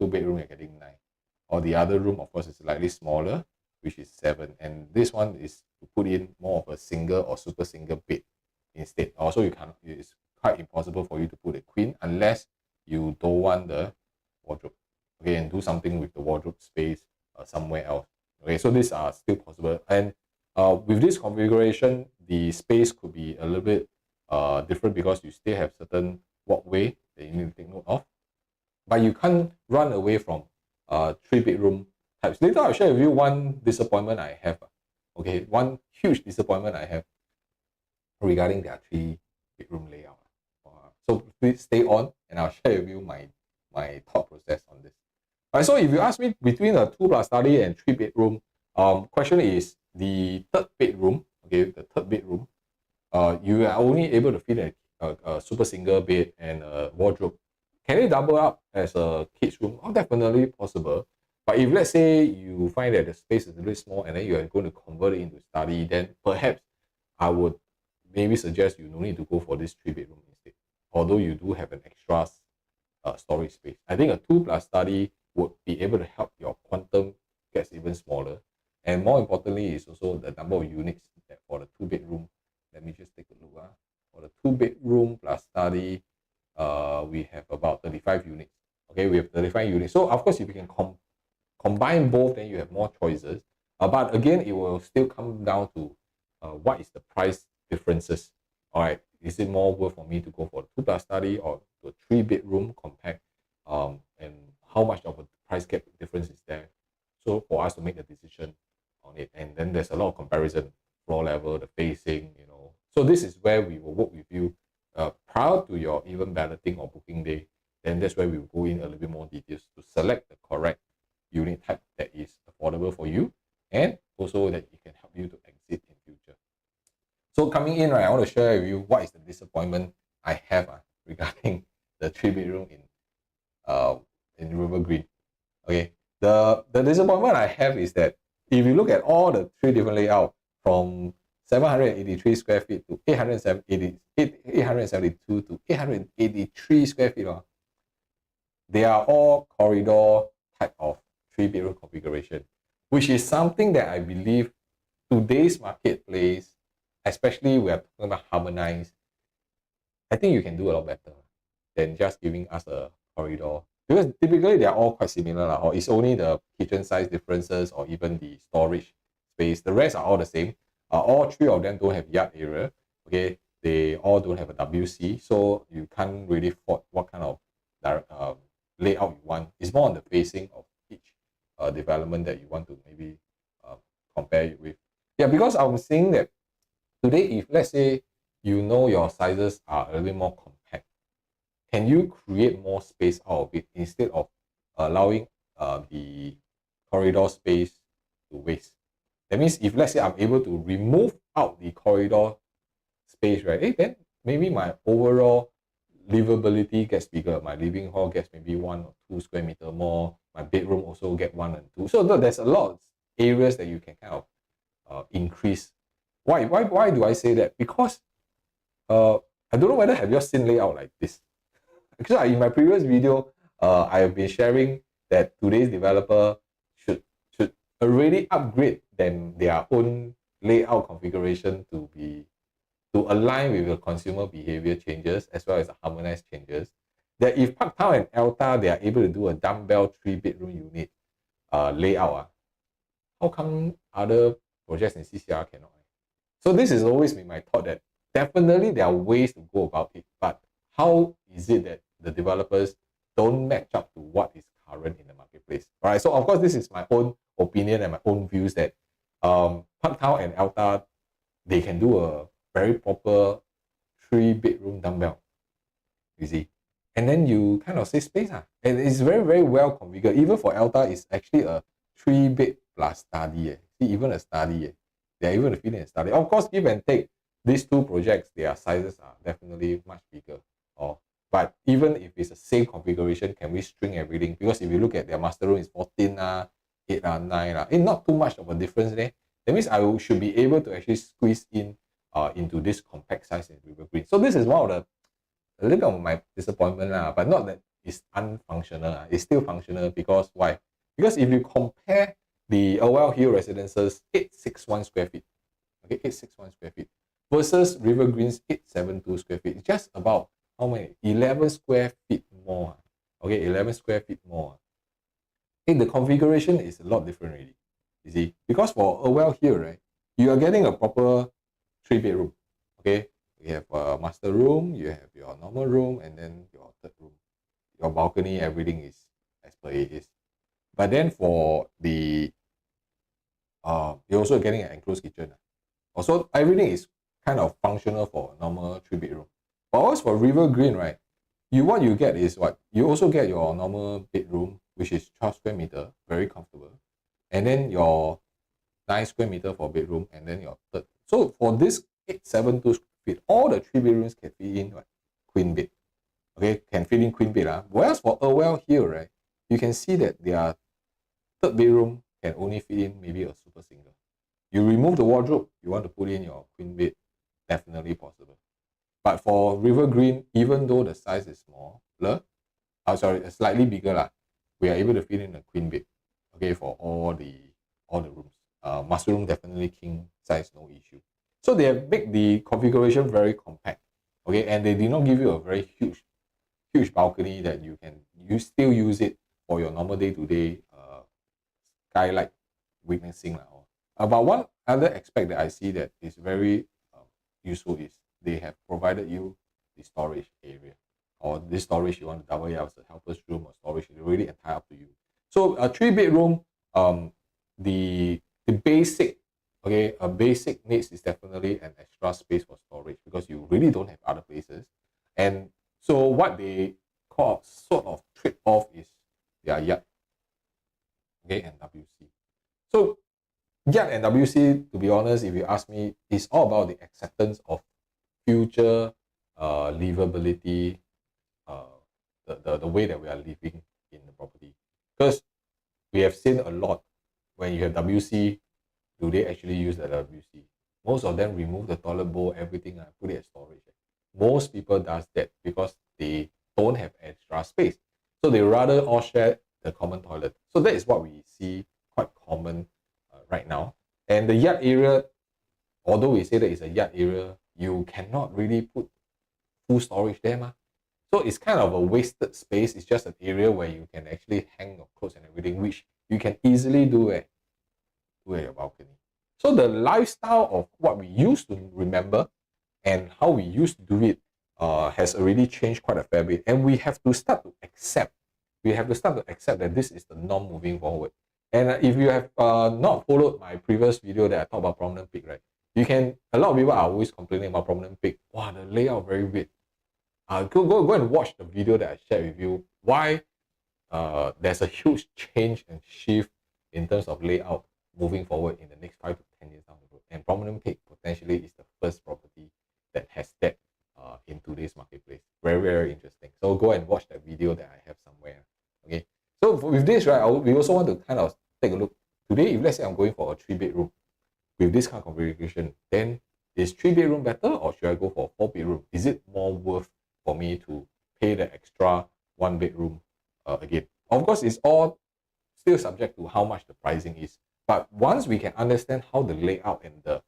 2-bedroom, you're getting 9. Or the other room, of course, is slightly smaller, which is 7. And this one is to put in more of a single or super single bed instead. Also, it's quite impossible for you to put a queen unless you don't want the wardrobe. Okay, and do something with the wardrobe space somewhere else. Okay, so these are still possible. And with this configuration, the space could be a little bit different because you still have certain walkway that you need to take note of. But you can't run away from 3-bedroom types. Later, I'll share with you one disappointment I have. Okay, one huge disappointment I have regarding their 3-bedroom layout. So please stay on, and I'll share with you my thought process on this. Alright, so if you ask me between a 2+ study and 3-bedroom, question is the 3rd bedroom. Okay, the 3rd bedroom, you are only able to fit a super single bed and a wardrobe. Can it double up as a kids room? Oh, definitely possible. But if let's say you find that the space is a little small and then you are going to convert it into study, then perhaps I would maybe suggest you don't need to go for this 3-bedroom instead. Although you do have an extra storage space, I think a 2+ study would be able to help your quantum gets even smaller. And more importantly, is also the number of units that for the 2-bedroom. Let me just take a look. For the 2-bedroom plus study, we have about 35 units. Okay, we have 35 units. So of course, if you can combine both, then you have more choices. But again, it will still come down to what is the price differences. All right, is it more worth for me to go for the 2+ study or the 3-bedroom compact? And how much of a price gap difference is there? So for us to make a decision on it. And then there's a lot of comparison, floor level, the facing, you know. So this is where we will work with you prior to your even balloting or booking day. Then that's where we will go in a little bit more details to select the correct unit type that is affordable for you, and also that it can help you to exit in future. So coming in, right, I want to share with you what is the disappointment I have regarding the 3-bedroom in Rivergreen. Okay, the disappointment I have is that if you look at all the 3 different layouts from 783 square feet to 872 to 883 square feet, they are all corridor type of 3-bedroom configuration, which is something that I believe today's marketplace, especially we are talking about harmonized, I think you can do a lot better than just giving us a corridor, because typically they are all quite similar, or it's only the kitchen size differences or even the storage space. The rest are all the same. All 3 of them don't have yard area. Okay, they all don't have a WC, so you can't really fault what kind of layout you want. It's more on the facing of each development that you want to maybe compare it with. Yeah, because I'm saying that today, if let's say you know your sizes are a little bit more compact, can you create more space out of it instead of allowing the corridor space to waste? That means if let's say I'm able to remove out the corridor space, right, then maybe my overall livability gets bigger. My living hall gets maybe 1 or 2 square meter more. My bedroom also get 1 and 2. So there's a lot of areas that you can kind of increase. Why do I say that? Because I don't know whether have you seen layout like this. Actually, in my previous video, I have been sharing that today's developer should already upgrade their own layout configuration to align with the consumer behavior changes as well as the harmonized changes. That if Parc and Alta, they are able to do a dumbbell 3-bedroom unit layout, how come other projects in CCR cannot? So this has always been my thought, that definitely there are ways to go about it, but how is it that the developers don't match up to what is current in the marketplace? All right, so of course this is my own opinion and my own views that Parc and Alta, they can do a very proper 3-bedroom dumbbell, you see, and then you kind of save space, and it's very, very well configured. Even for Alta, it's actually a 3-bed plus study. See, even a study, they're able to fit in a study. Of course, give and take, these 2 projects, their sizes are definitely much bigger. But even if it's the same configuration, can we string everything? Because if you look at their master room, it's 14, 8, 9, it's not too much of a difference there. That means I should be able to actually squeeze in into this compact size in Rivergreen. So this is one of the, a little bit of my disappointment, but not that it's unfunctional. It's still functional. Because why? Because if you compare the Orwell Hill Residences 861 square feet, okay, 861 square feet versus Rivergreen's 872 square feet, it's just about how many? 11 square feet more. Okay, 11 square feet more. Okay, the configuration is a lot different already. You see, because for Orwell Hill, right, you are getting a proper 3-bedroom. Okay, you have a master room, you have your normal room, and then your third room. Your balcony, everything is as per it is. But then for the you're also getting an enclosed kitchen. Also, everything is kind of functional for a normal 3-bedroom. But also for Rivergreen, right, what you get is what? You also get your normal bedroom, which is 12 square meter, very comfortable. And then your 9 square meter for bedroom, and then your third. So for this 872 square feet, all the 3 bedrooms can fit in queen bed. Okay, can fit in queen bed. Whereas for Orwell Hill, right, you can see that their third bedroom can only fit in maybe a super single. You remove the wardrobe, you want to put in your queen bed, definitely possible. But for Rivergreen, even though the size is smaller, slightly bigger, we are able to fit in a queen bed. Okay, for all the rooms. Master room definitely king size, no issue. So they have made the configuration very compact. Okay, and they did not give you a very huge balcony that you still use it for your normal day-to-day skylight witnessing. But one other aspect that I see that is very useful is they have provided you the storage area, or this storage you want to double it as a helper's room or storage, it's really entirely up to you. So a 3-bedroom, the the basic, okay, a basic needs is definitely an extra space for storage because you really don't have other places. And so what they call sort of trade off is their yard, okay, and WC. So yard and WC, to be honest, if you ask me, is all about the acceptance of future livability, the way that we are living in the property. Because we have seen a lot when you have WC, do they actually use the WC? Most of them remove the toilet bowl, everything, and put it as storage. Most people does that because they don't have extra space. So they rather all share the common toilet. So that is what we see quite common right now. And the yard area, although we say that it's a yard area, you cannot really put full storage there, ma. So it's kind of a wasted space. It's just an area where you can actually hang your clothes and everything, which you can easily do at your balcony. So the lifestyle of what we used to remember and how we used to do it has already changed quite a fair bit. And we have to start to accept. We have to start to accept that this is the norm moving forward. And if you have not followed my previous video that I talked about Promenade Peak, right? You can, a lot of people are always complaining about Promenade Peak. Wow, the layout very weird. Go and watch the video that I shared with you. Why there's a huge change and shift in terms of layout moving forward in the next 5 to 10 years down the road. And Promenade Peak potentially is the first property that has that in today's marketplace. Very, very interesting. So go and watch that video that I have somewhere. Okay. So with this, right, we also want to kind of take a look. Today, if let's say I'm going for a 3-bedroom with this kind of configuration, then is 3-bedroom better or should I go for a 4-bedroom? Is it more worth for me to pay the extra 1-bedroom again? Of course, it's all still subject to how much the pricing is. But once we can understand how the layout and the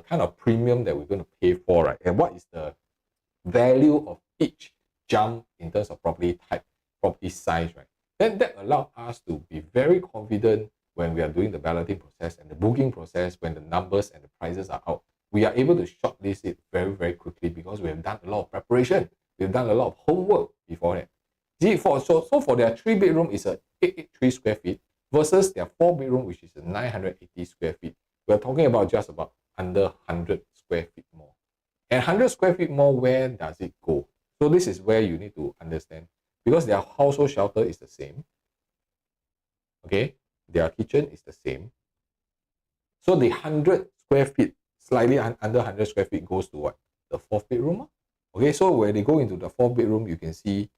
kind of premium that we're going to pay for, right, and what is the value of each jump in terms of property type, property size, right, then that allows us to be very confident when we are doing the balloting process and the booking process. When the numbers and the prices are out, we are able to shortlist it very, very quickly because we have done a lot of preparation. We've done a lot of homework before that. See, for their 3-bedroom is a 883 square feet versus their 4-bedroom, which is a 980 square feet. We're talking about just about under 100 square feet more. And 100 square feet more, where does it go? So this is where you need to understand, because their household shelter is the same. Okay, their kitchen is the same. So the 100 square feet, slightly under 100 square feet, goes to what? The 4th bedroom. Okay, so when they go into the 4th bedroom, you can see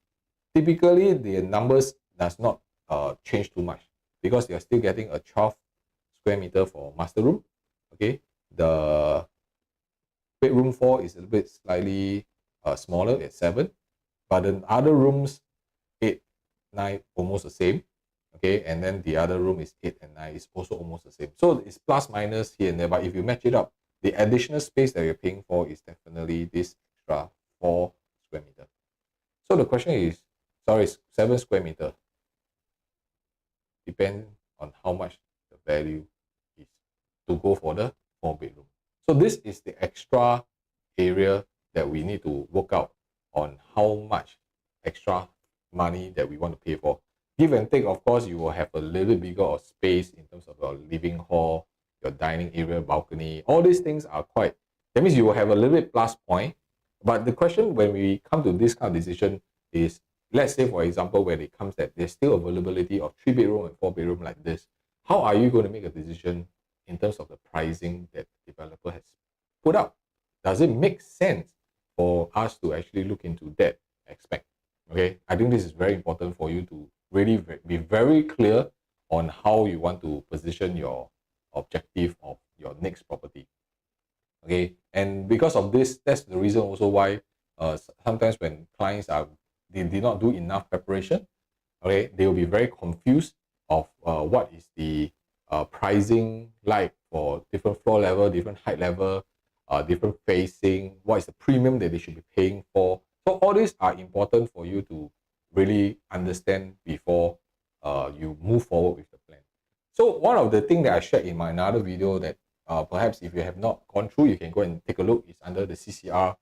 typically the numbers does not change too much because they are still getting a 12 square meter for master room. Okay, the bedroom 4 is a little bit slightly smaller at 7, but the other rooms 8, 9 almost the same. Okay, and then the other room is 8 and 9 is also almost the same. So it's plus minus here and there, but if you match it up, the additional space that you're paying for is definitely this extra 4 square meter. So the question is, sorry, 7 square meter. Depends on how much the value is to go for the 4-bedroom. So this is the extra area that we need to work out on how much extra money that we want to pay for. Give and take, of course, you will have a little bit bigger of space in terms of your living hall, your dining area, balcony. All these things are quite, that means you will have a little bit plus point. But the question when we come to this kind of decision is, let's say, for example, when it comes that there's still availability of 3-bedroom and 4-bedroom like this, how are you going to make a decision in terms of the pricing that the developer has put out? Does it make sense for us to actually look into that aspect? Okay, I think this is very important for you to really be very clear on how you want to position your objective of your next property. Okay, and because of this, that's the reason also why sometimes when clients they did not do enough preparation, okay, they will be very confused of what is the pricing like for different floor level, different height level, different facing, what is the premium that they should be paying for. So all these are important for you to really understand before you move forward with the plan. So one of the things that I shared in my another video that perhaps if you have not gone through, you can go and take a look, is under the CCR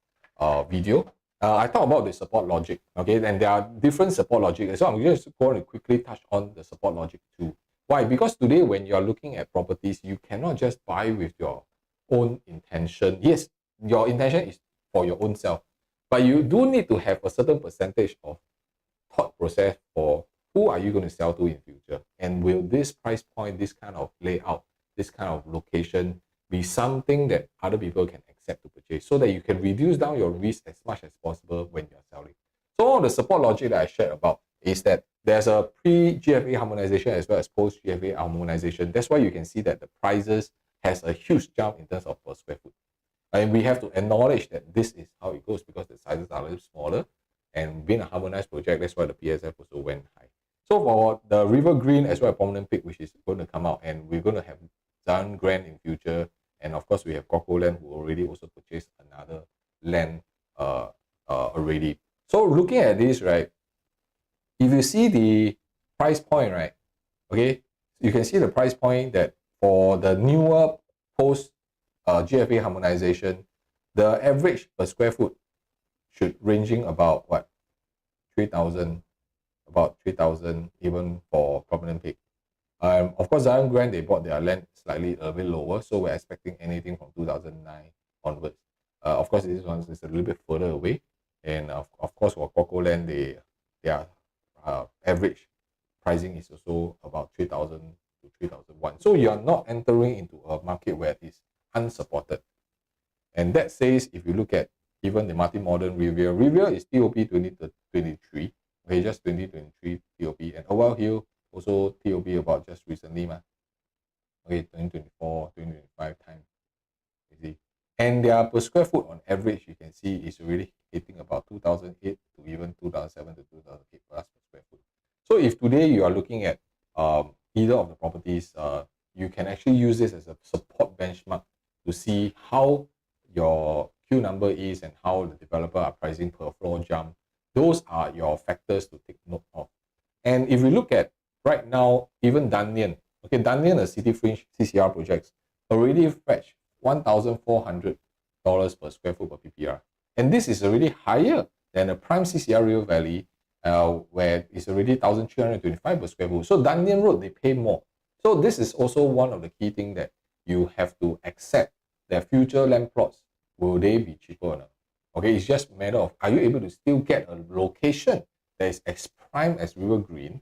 video. I talk about the support logic, okay, and there are different support logic. So I'm just going to quickly touch on the support logic too. Why? Because today when you're looking at properties, you cannot just buy with your own intention. Yes, your intention is for your own self, but you do need to have a certain percentage of thought process for who are you going to sell to in future, and will this price point, this kind of layout, this kind of location be something that other people can accept to purchase, so that you can reduce down your risk as much as possible when you're selling. So all the support logic that I shared about is that there's a pre-GFA harmonization as well as post-GFA harmonization. That's why you can see that the prices has a huge jump in terms of per square foot. And we have to acknowledge that this is how it goes because the sizes are a little smaller, and being a harmonized project, that's why the PSF also went high. So for the Rivergreen as well as Promenade Peak, which is going to come out, and we're going to have Zion Grand in future, and of course we have Coco Land who already also purchased another land already. So looking at this, right, if you see the price point, right, okay, you can see the price point that for the newer post GFA harmonization, the average per square foot should ranging about what, 3,000, about 3,000 even for Promenade Peak. Of course, Zion Grand, they bought their land slightly a bit lower, so we're expecting anything from 2009 onwards. Of course, this one is a little bit further away, and of course for Coco Land, their average pricing is also about 3,000 to 3,001. So you are not entering into a market where it is unsupported. And that says, if you look at even the multi-modern Riviera is TOP 2023, okay, just 2023 TOP, and Oval Hill also TOP about just recently, okay, 2024, 2025 time, you see. And their per square foot on average, you can see is already hitting about 2008 to even 2007 to 2008 plus per square foot. So if today you are looking at either of the properties, you can actually use this as a support benchmark to see how your Q number is and how the developer are pricing per floor jump. Those are your factors to take note of. And if we look at right now, even Dunyan, okay, Dunyan, a city fringe CCR projects, already fetch $1,400 per square foot per PPR. And this is already higher than the prime CCR Rio Valley, where it's already 1,325 per square foot. So Dunyan Road, they pay more. So this is also one of the key things that you have to accept, that future land plots, will they be cheaper or not? Okay, it's just a matter of, are you able to still get a location that is as prime as Rivergreen?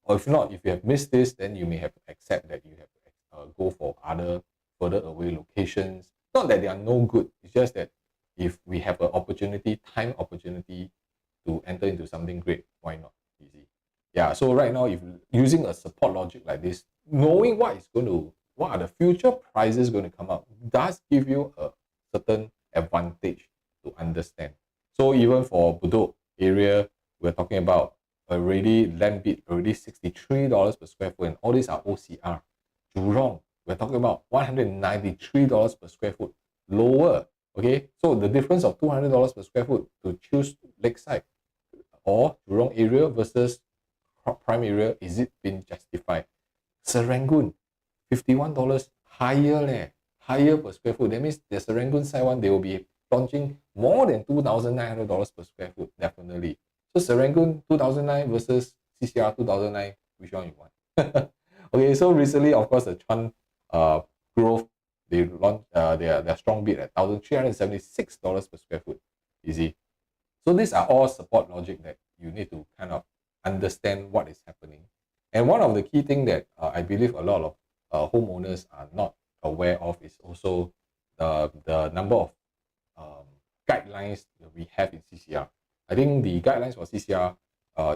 Or if not, if you have missed this, then you may have to accept that you have to go for other further away locations. Not that they are no good, it's just that if we have an opportunity, time opportunity to enter into something great, why not? Easy. Yeah, so right now, if using a support logic like this, knowing what are the future prices going to come up, does give you a certain advantage to understand. So even for Bedok area, we're talking about already land bid already $63 per square foot, and all these are OCR. Jurong, we're talking about $193 per square foot, lower. Okay, so the difference of $200 per square foot to choose Lakeside or Jurong area versus prime area, is it been justified? Serangoon, $51 higher higher per square foot. That means the Serangoon side one, they will be launching more than $2,900 per square foot, definitely. So Serangoon 2009 versus CCR 2009, which one you want? Okay, so recently, of course, the Chuan Grove, they launched their strong bid at $1,376 per square foot. Easy. So these are all support logic that you need to kind of understand what is happening. And one of the key things that I believe a lot of homeowners are not aware of is also the number of guidelines that we have in CCR. I think the guidelines for CCR,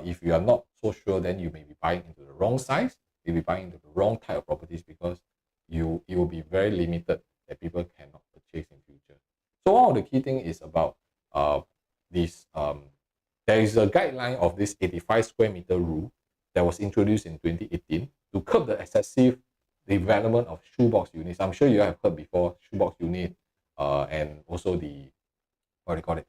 if you are not so sure, then you may be buying into the wrong size, you'll be buying into the wrong type of properties, because it will be very limited that people cannot purchase in future. So one of the key things is about this. There is a guideline of this 85 square meter rule that was introduced in 2018 to curb the excessive development of shoebox units. I'm sure you have heard before shoebox unit, and also the, what do you call it,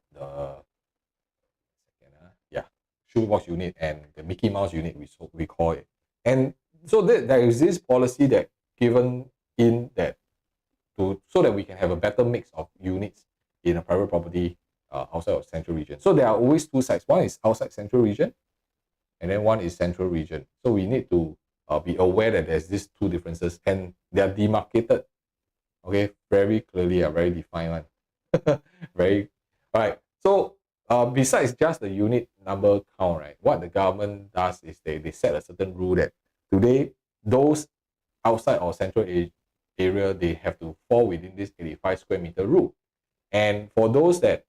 shoebox unit and the Mickey Mouse unit, we call it. And so there is this policy that given in that so that we can have a better mix of units in a private property outside of central region. So there are always two sides. One is outside central region, and then one is central region. So we need to be aware that there's these two differences and they're demarcated, okay, very clearly, very defined one. Very, all right. So besides just the unit number count, right, what the government does is they set a certain rule that today those outside or central area, they have to fall within this 85 square meter rule. And for those that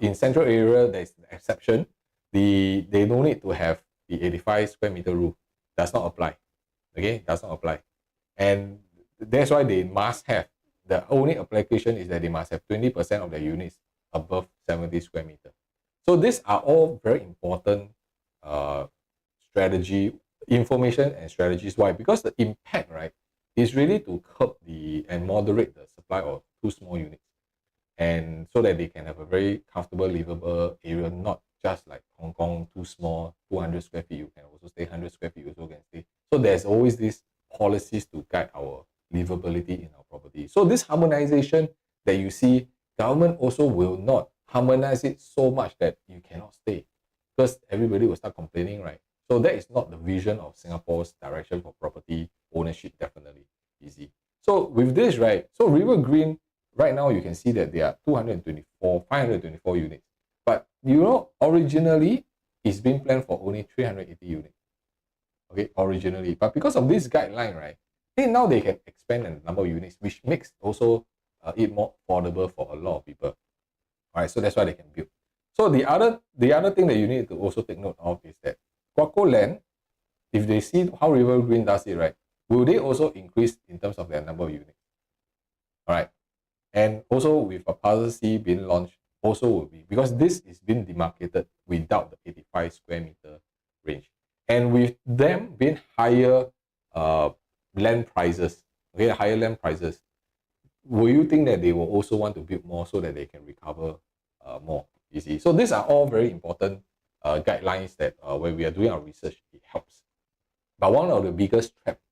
in central area, there's an exception. They don't need to have the 85 square meter rule. Does not apply. Okay, does not apply. And that's why they must have, the only application is that they must have 20% of their units above 70 square meter. So these are all very important strategy, information and strategies. Why? Because the impact, right, is really to curb and moderate the supply of too small units. And so that they can have a very comfortable, livable area, not just like Hong Kong, too small, 200 square feet, you can also stay, 100 square feet, you also can stay. So there's always these policies to guide our livability in our property. So this harmonization that you see, government also will not harmonize it so much that you cannot stay, because everybody will start complaining, right? So that is not the vision of Singapore's direction for property ownership, definitely easy. So with this, right, so Rivergreen, right now you can see that there are 524 units. But originally it's been planned for only 380 units. Okay, originally. But because of this guideline, right, now they can expand the number of units, which makes also it more affordable for a lot of people. All right, so that's why they can build. So the other thing that you need to also take note of is that Quaco Land, if they see how Rivergreen does it, right, will they also increase in terms of their number of units? All right. And also with a Puzzle C being launched, also will be, because this is being demarcated without the 85 square meter range. And with them being higher land prices, okay, higher land prices, will you think that they will also want to build more so that they can recover more? You see, so these are all very important guidelines that when we are doing our research, it helps. But one of the biggest traps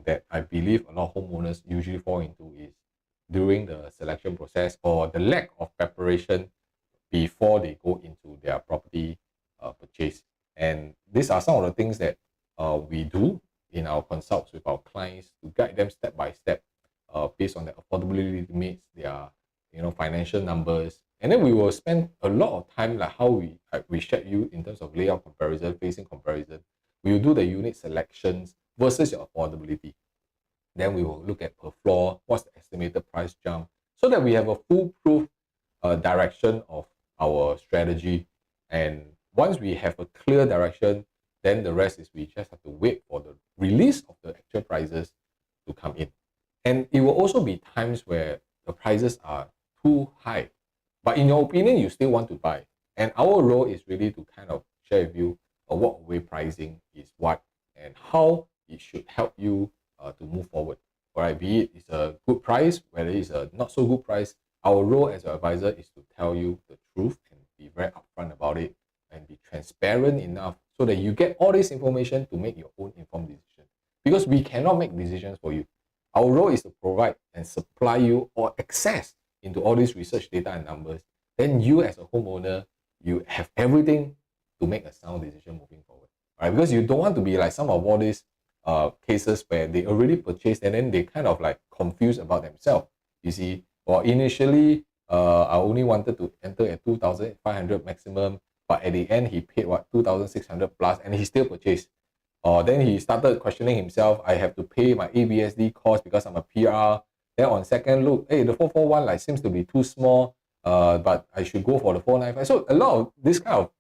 that I believe a lot of homeowners usually fall into is during the selection process, or the lack of preparation before they go into their property purchase. And these are some of the things that we do in our consults with our clients to guide them step by step based on their affordability limits, their financial numbers. And then we will spend a lot of time, like how we shared you in terms of layout comparison, facing comparison. We will do the unit selections versus your affordability. Then we will look at per floor, what's the estimated price jump, so that we have a foolproof direction of our strategy. And once we have a clear direction, then the rest is we just have to wait for the release of the actual prices to come in. And it will also be times where the prices are too high, but in your opinion, you still want to buy. And our role is really to kind of share with you a walk-away pricing is what and how it should help you to move forward. All right, be it it's a good price, whether it's a not so good price, our role as your advisor is to tell you the truth and be very upfront about it and be transparent enough so that you get all this information to make your own informed decision. Because we cannot make decisions for you. Our role is to provide and supply you or access into all this research data and numbers. Then you as a homeowner, you have everything to make a sound decision moving forward. All right, because you don't want to be like some of all these cases where they already purchased and then they kind of like confused about themselves. You see, or initially I only wanted to enter at 2,500 maximum, but at the end he paid what 2,600 plus and he still purchased. Then he started questioning himself. I have to pay my ABSD cost because I'm a PR. Then on second look, hey, the 441 like seems to be too small, but I should go for the 495. So a lot of this kind of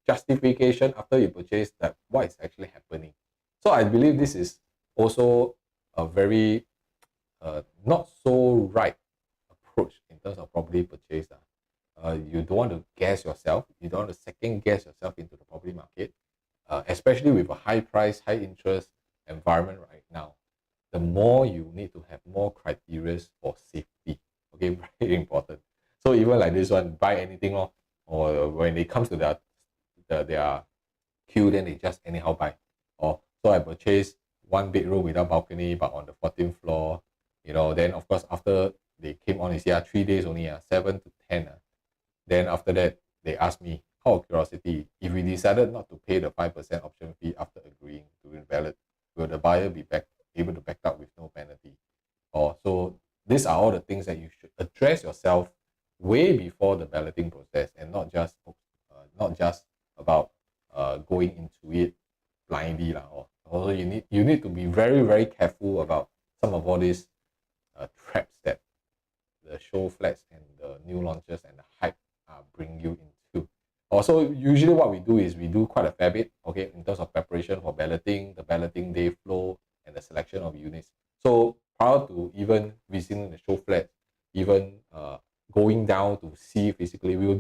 justification after you purchase that what is actually happening. So I believe this is also a very not so right approach in terms of property purchase. You don't want to guess yourself. You don't want to second guess yourself into the property market, especially with a high price, high interest environment right now. The more you need to have more criteria for safety. Okay, very important. So even like this one, buy anything or when it comes to their queue, then they just anyhow buy. Or so I purchased one bedroom without balcony, but on the 14th floor. Then of course after they came on, you see 3 days only, 7 to 10. Then after that, they asked me, out of curiosity, if we decided not to pay the 5% option fee after agreeing to ballot, will the buyer be able to back out with no penalty? So these are all the things that you should address yourself way before the balloting process, and not just about going into it blindly. Also, you need to be very, very careful about some of all these traps that the show flats and the new launches and the hype bring you into. Also, usually what we do is we do quite a fair bit, okay, in terms of preparation for balloting, the balloting day flow, and the selection of units. So prior to even visiting the show flat, even going down to see physically, we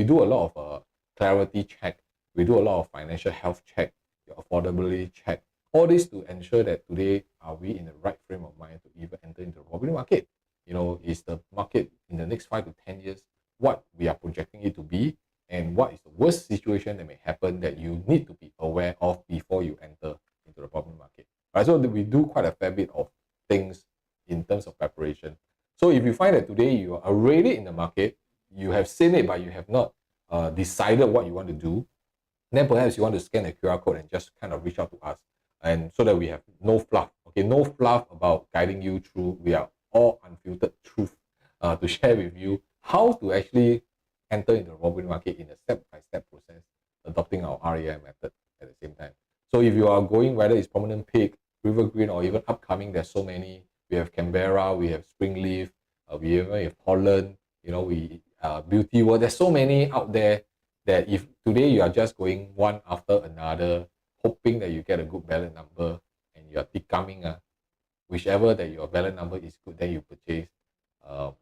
do a lot of clarity check. We do a lot of financial health check, your affordability check. All this to ensure that today are we in the right frame of mind to even enter into the property market. Is the market in the next 5 to 10 years what we are projecting it to be, and what is the worst situation that may happen that you need to be aware of before you enter into the property market. Right, so we do quite a fair bit of things in terms of preparation. So if you find that today you are already in the market, you have seen it, but you have not decided what you want to do, then perhaps you want to scan the QR code and just kind of reach out to us, and so that we have no fluff. Okay, no fluff about guiding you through. We are all unfiltered truth to share with you how to actually enter into the property market in a step-by-step process, adopting our REI method at the same time. So if you are going, whether it's Promenade Peak, Rivergreen, or even upcoming, there's so many. We have Canberra, we have Springleaf, we even have Holland, Beauty World. There's so many out there that if today you are just going one after another, hoping that you get a good ballot number, and you are becoming whichever that your ballot number is good, then you purchase.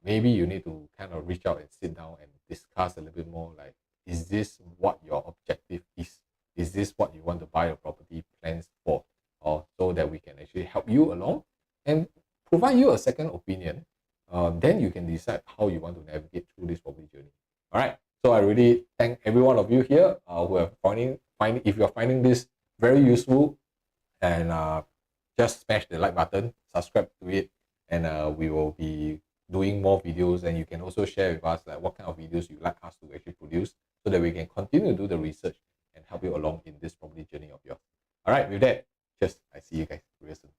Maybe you need to kind of reach out and sit down and discuss a little bit more, like, is this what your objective is? Is this what you want to buy a property plans for? Or so that we can actually help you along and provide you a second opinion. Then you can decide how you want to navigate through this property journey. All right. So I really thank every one of you here who are if you're finding this very useful, and just smash the like button, subscribe to it, and we will be doing more videos. And you can also share with us like what kind of videos you'd like us to actually produce, so that we can continue to do the research and help you along in this property journey of yours. All right, with that, I see you guys real soon.